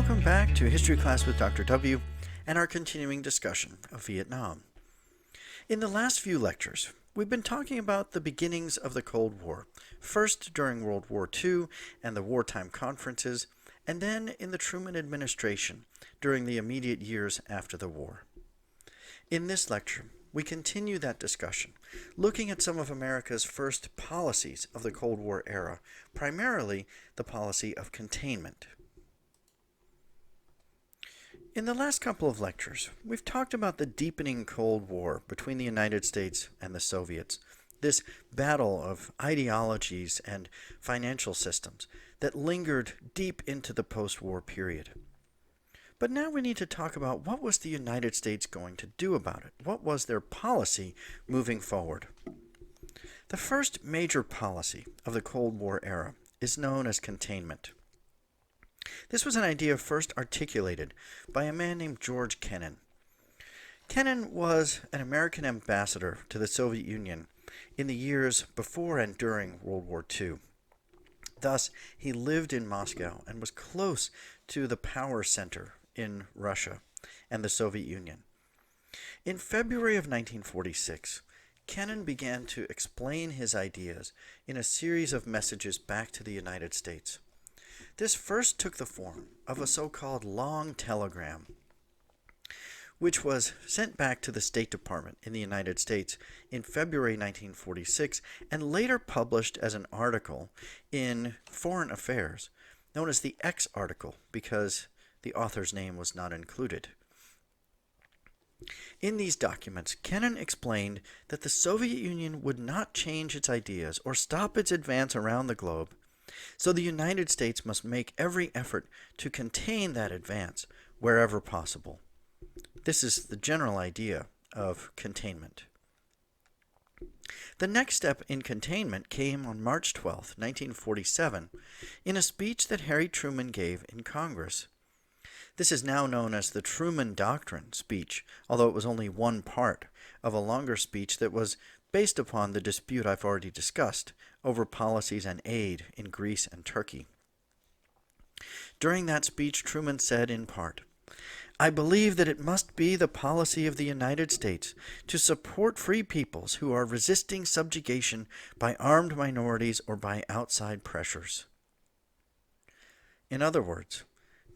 Welcome back to History Class with Dr. W and our continuing discussion of Vietnam. In the last few lectures, we've been talking about the beginnings of the Cold War, first during World War II and the wartime conferences, and then in the Truman administration during the immediate years after the war. In this lecture, we continue that discussion, looking at some of America's first policies of the Cold War era, primarily the policy of containment. In the last couple of lectures, we've talked about the deepening Cold War between the United States and the Soviets, this battle of ideologies and financial systems that lingered deep into the post-war period. But now we need to talk about what was the United States going to do about it? What was their policy moving forward? The first major policy of the Cold War era is known as containment. This was an idea first articulated by a man named George Kennan. Kennan was an American ambassador to the Soviet Union in the years before and during World War II. Thus, he lived in Moscow and was close to the power center in Russia and the Soviet Union. In February of 1946, Kennan began to explain his ideas in a series of messages back to the United States. This first took the form of a so-called long telegram, which was sent back to the State Department in the United States in February 1946 and later published as an article in Foreign Affairs, known as the X article because the author's name was not included. In these documents, Kennan explained that the Soviet Union would not change its ideas or stop its advance around the globe, so the United States must make every effort to contain that advance wherever possible. This is the general idea of containment. The next step in containment came on March 12, 1947, in a speech that Harry Truman gave in Congress. This is now known as the Truman Doctrine speech, although it was only one part of a longer speech that was based upon the dispute I've already discussed over policies and aid in Greece and Turkey. During that speech, Truman said in part, "I believe that it must be the policy of the United States to support free peoples who are resisting subjugation by armed minorities or by outside pressures." In other words,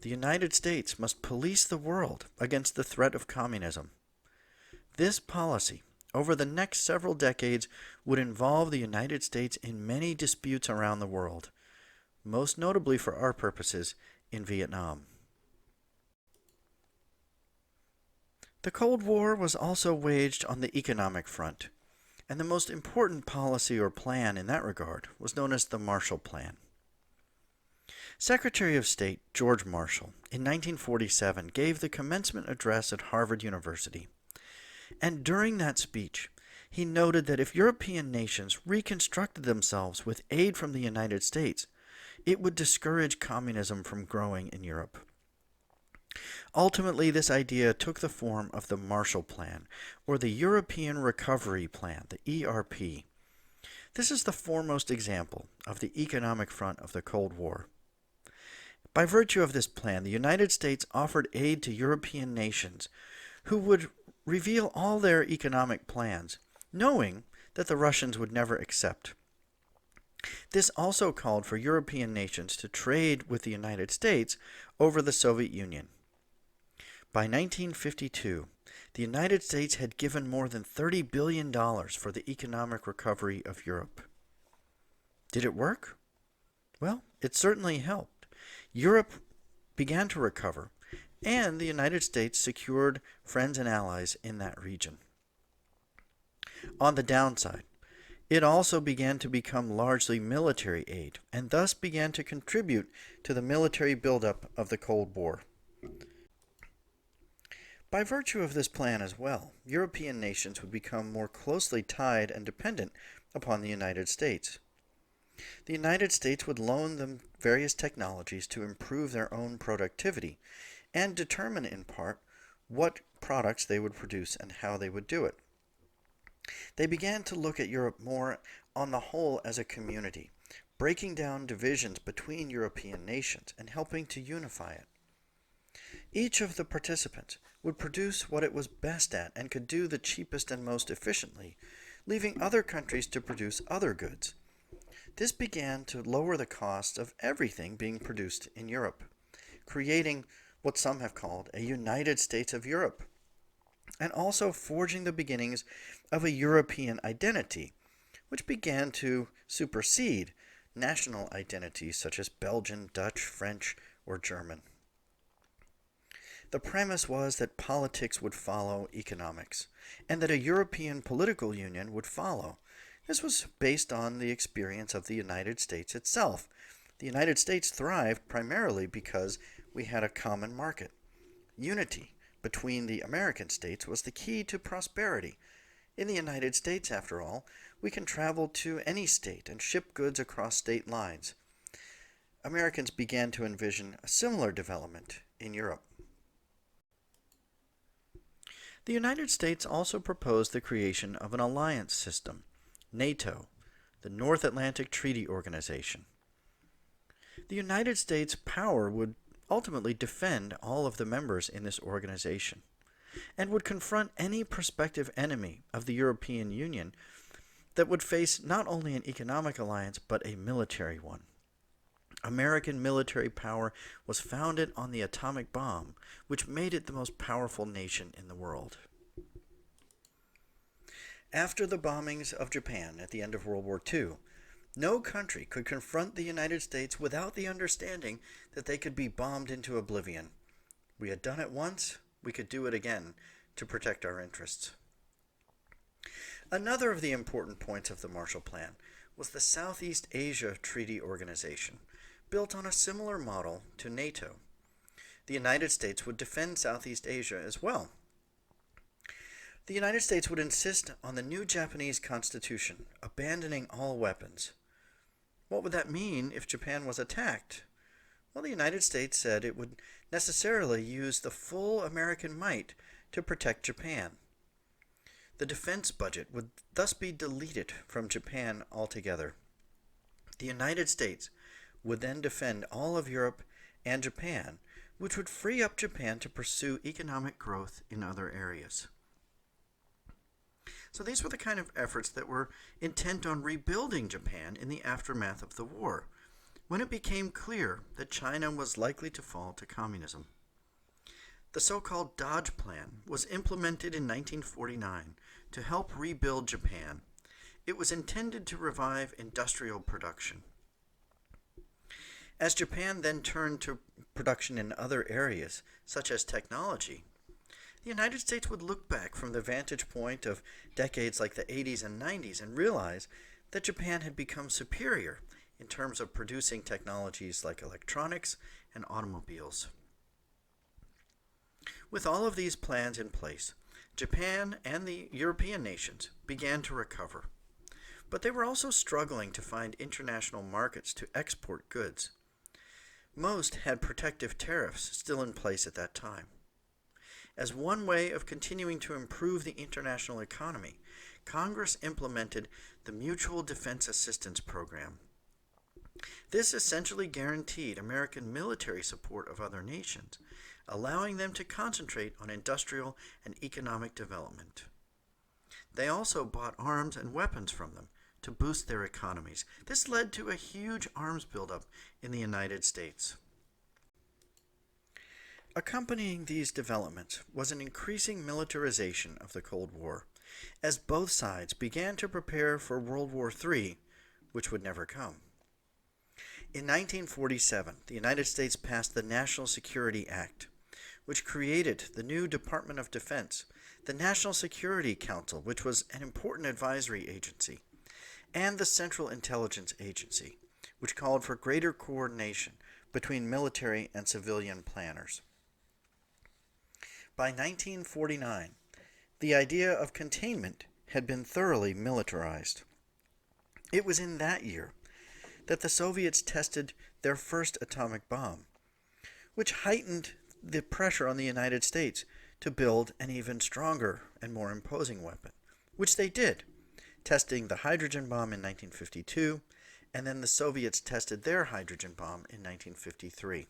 the United States must police the world against the threat of communism. This policy, over the next several decades, would involve the United States in many disputes around the world, most notably for our purposes in Vietnam. The Cold War was also waged on the economic front, and the most important policy or plan in that regard was known as the Marshall Plan. Secretary of State George Marshall in 1947 gave the commencement address at Harvard University. And during that speech, he noted that if European nations reconstructed themselves with aid from the United States, it would discourage communism from growing in Europe. Ultimately, this idea took the form of the Marshall Plan, or the European Recovery Plan, the ERP. This is the foremost example of the economic front of the Cold War. By virtue of this plan, the United States offered aid to European nations who would reveal all their economic plans, knowing that the Russians would never accept. This also called for European nations to trade with the United States over the Soviet Union. By 1952, the United States had given more than $30 billion for the economic recovery of Europe. Did it work? Well, it certainly helped. Europe began to recover, and the United States secured friends and allies in that region. On the downside, it also began to become largely military aid, and thus began to contribute to the military buildup of the Cold War. By virtue of this plan as well, European nations would become more closely tied and dependent upon the United States. The United States would loan them various technologies to improve their own productivity and determine in part what products they would produce and how they would do it. They began to look at Europe more on the whole as a community, breaking down divisions between European nations and helping to unify it. Each of the participants would produce what it was best at and could do the cheapest and most efficiently, leaving other countries to produce other goods. This began to lower the cost of everything being produced in Europe, creating what some have called a United States of Europe, and also forging the beginnings of a European identity, which began to supersede national identities such as Belgian, Dutch, French, or German. The premise was that politics would follow economics, and that a European political union would follow. This was based on the experience of the United States itself. The United States thrived primarily because we had a common market. Unity between the American states was the key to prosperity. In the United States, after all, we can travel to any state and ship goods across state lines. Americans began to envision a similar development in Europe. The United States also proposed the creation of an alliance system, NATO, the North Atlantic Treaty Organization. The United States power would ultimately defend all of the members in this organization and would confront any prospective enemy of the European Union that would face not only an economic alliance but a military one. American military power was founded on the atomic bomb, which made it the most powerful nation in the world. After the bombings of Japan at the end of World War II, no country could confront the United States without the understanding that they could be bombed into oblivion. We had done it once, we could do it again to protect our interests. Another of the important points of the Marshall Plan was the Southeast Asia Treaty Organization, built on a similar model to NATO. The United States would defend Southeast Asia as well. The United States would insist on the new Japanese constitution, abandoning all weapons. What would that mean if Japan was attacked? Well, the United States said it would necessarily use the full American might to protect Japan. The defense budget would thus be deleted from Japan altogether. The United States would then defend all of Europe and Japan, which would free up Japan to pursue economic growth in other areas. So these were the kind of efforts that were intent on rebuilding Japan in the aftermath of the war, when it became clear that China was likely to fall to communism. The so-called Dodge Plan was implemented in 1949 to help rebuild Japan. It was intended to revive industrial production. As Japan then turned to production in other areas, such as technology, the United States would look back from the vantage point of decades like the 80s and 90s and realize that Japan had become superior in terms of producing technologies like electronics and automobiles. With all of these plans in place, Japan and the European nations began to recover. But they were also struggling to find international markets to export goods. Most had protective tariffs still in place at that time. As one way of continuing to improve the international economy, Congress implemented the Mutual Defense Assistance Program. This essentially guaranteed American military support of other nations, allowing them to concentrate on industrial and economic development. They also bought arms and weapons from them to boost their economies. This led to a huge arms buildup in the United States. Accompanying these developments was an increasing militarization of the Cold War, as both sides began to prepare for World War III, which would never come. In 1947, the United States passed the National Security Act, which created the new Department of Defense, the National Security Council, which was an important advisory agency, and the Central Intelligence Agency, which called for greater coordination between military and civilian planners. By 1949, the idea of containment had been thoroughly militarized. It was in that year that the Soviets tested their first atomic bomb, which heightened the pressure on the United States to build an even stronger and more imposing weapon, which they did, testing the hydrogen bomb in 1952, and then the Soviets tested their hydrogen bomb in 1953.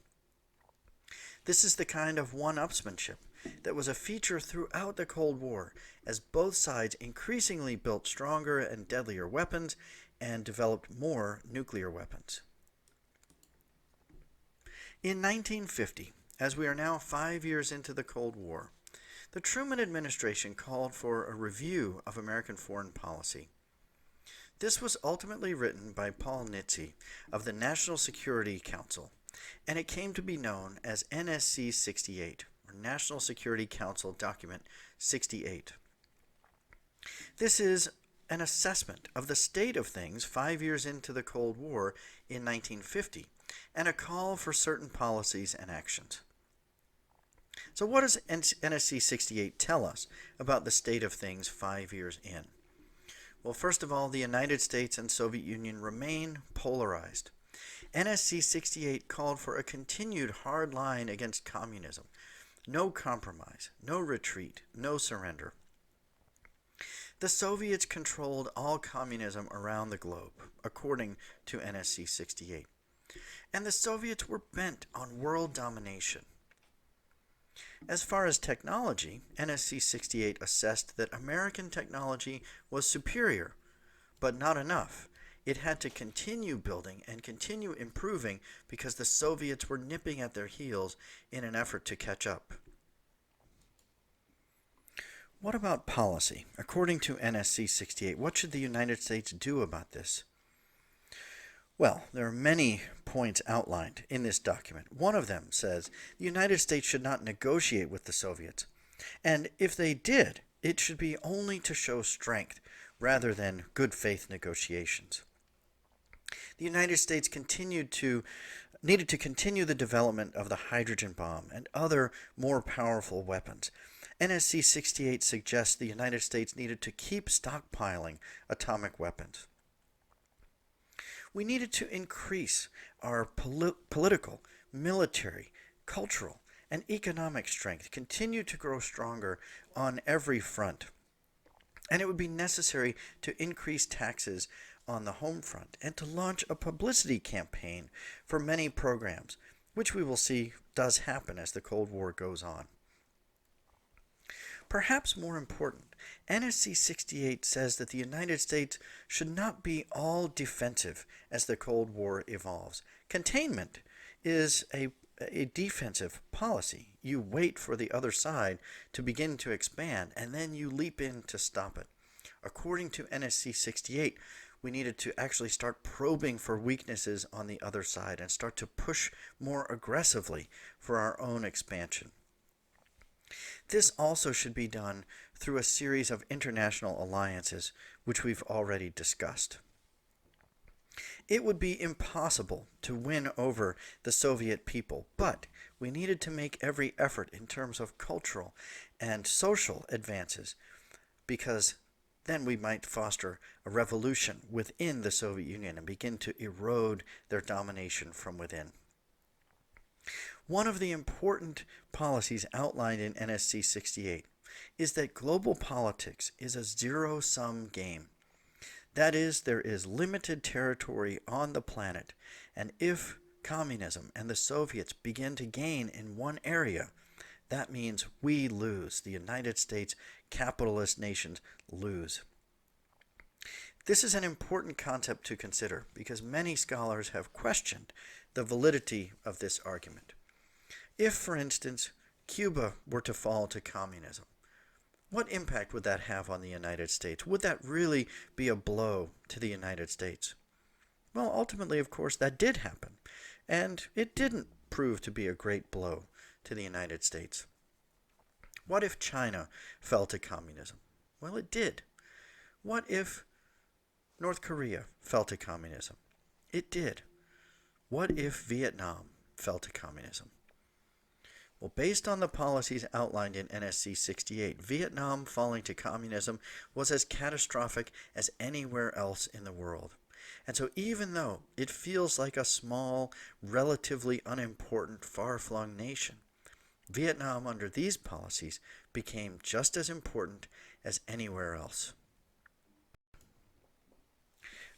This is the kind of one-upsmanship that was a feature throughout the Cold War as both sides increasingly built stronger and deadlier weapons and developed more nuclear weapons. In 1950, as we are now 5 years into the Cold War, the Truman administration called for a review of American foreign policy. This was ultimately written by Paul Nitze of the National Security Council, and it came to be known as NSC-68, or National Security Council Document 68. This is an assessment of the state of things 5 years into the Cold War in 1950, and a call for certain policies and actions. So what does NSC-68 tell us about the state of things 5 years in? Well, first of all, the United States and Soviet Union remain polarized. NSC-68 called for a continued hard line against communism. No compromise, no retreat, no surrender. The Soviets controlled all communism around the globe, according to NSC-68. And the Soviets were bent on world domination. As far as technology, NSC-68 assessed that American technology was superior, but not enough. It had to continue building and continue improving because the Soviets were nipping at their heels in an effort to catch up. What about policy? According to NSC-68, what should the United States do about this? Well, there are many points outlined in this document. One of them says the United States should not negotiate with the Soviets, and if they did, it should be only to show strength rather than good faith negotiations. The United States needed to continue the development of the hydrogen bomb and other more powerful weapons. NSC-68 suggests the United States needed to keep stockpiling atomic weapons. We needed to increase our political, military, cultural, and economic strength, continue to grow stronger on every front. And it would be necessary to increase taxes on the home front and to launch a publicity campaign for many programs, which we will see does happen as the Cold War goes on. Perhaps more important, NSC-68 says that the United States should not be all defensive as the Cold War evolves. Containment is a defensive policy. You wait for the other side to begin to expand, and then you leap in to stop it. According to NSC-68, we needed to actually start probing for weaknesses on the other side and start to push more aggressively for our own expansion. This also should be done through a series of international alliances, which we've already discussed. It would be impossible to win over the Soviet people, but we needed to make every effort in terms of cultural and social advances, because then we might foster a revolution within the Soviet Union and begin to erode their domination from within. One of the important policies outlined in NSC-68 is that global politics is a zero-sum game. That is, there is limited territory on the planet, and if communism and the Soviets begin to gain in one area, that means we lose. The United States, capitalist nations, lose. This is an important concept to consider because many scholars have questioned the validity of this argument. If, for instance, Cuba were to fall to communism, what impact would that have on the United States? Would that really be a blow to the United States? Well, ultimately, of course, that did happen, and it didn't prove to be a great blow to the United States. What if China fell to communism? Well, it did. What if North Korea fell to communism? It did. What if Vietnam fell to communism? Well, based on the policies outlined in NSC-68, Vietnam falling to communism was as catastrophic as anywhere else in the world. And so even though it feels like a small, relatively unimportant, far-flung nation, Vietnam under these policies became just as important as anywhere else.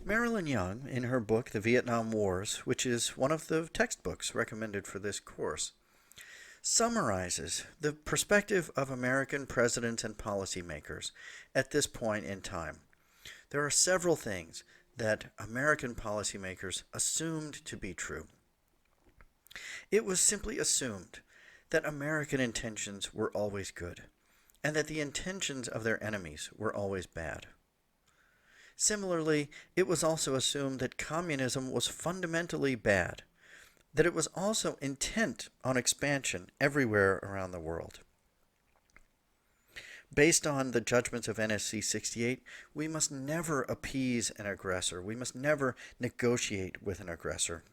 Marilyn Young, in her book, The Vietnam Wars, which is one of the textbooks recommended for this course, summarizes the perspective of American presidents and policymakers at this point in time. There are several things that American policymakers assumed to be true. It was simply assumed that American intentions were always good, and that the intentions of their enemies were always bad. Similarly, it was also assumed that communism was fundamentally bad, that it was also intent on expansion everywhere around the world. Based on the judgments of NSC-68, we must never appease an aggressor. We must never negotiate with an aggressor.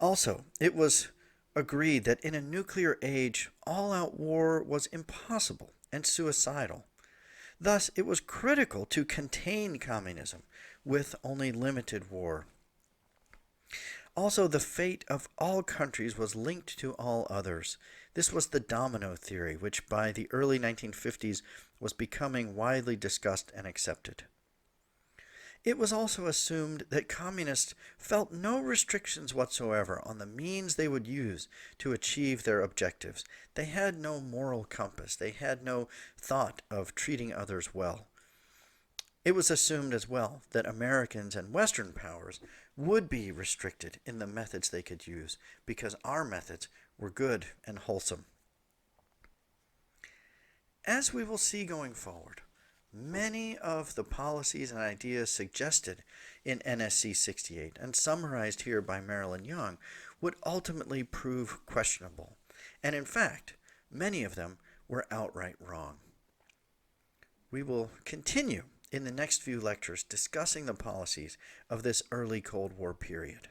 Also, it was agreed that in a nuclear age, all-out war was impossible and suicidal. Thus, it was critical to contain communism with only limited war. Also, the fate of all countries was linked to all others. This was the domino theory, which by the early 1950s was becoming widely discussed and accepted. It was also assumed that communists felt no restrictions whatsoever on the means they would use to achieve their objectives. They had no moral compass. They had no thought of treating others well. It was assumed as well that Americans and Western powers would be restricted in the methods they could use because our methods were good and wholesome. As we will see going forward, many of the policies and ideas suggested in NSC-68 and summarized here by Marilyn Young would ultimately prove questionable, and in fact, many of them were outright wrong. We will continue in the next few lectures discussing the policies of this early Cold War period.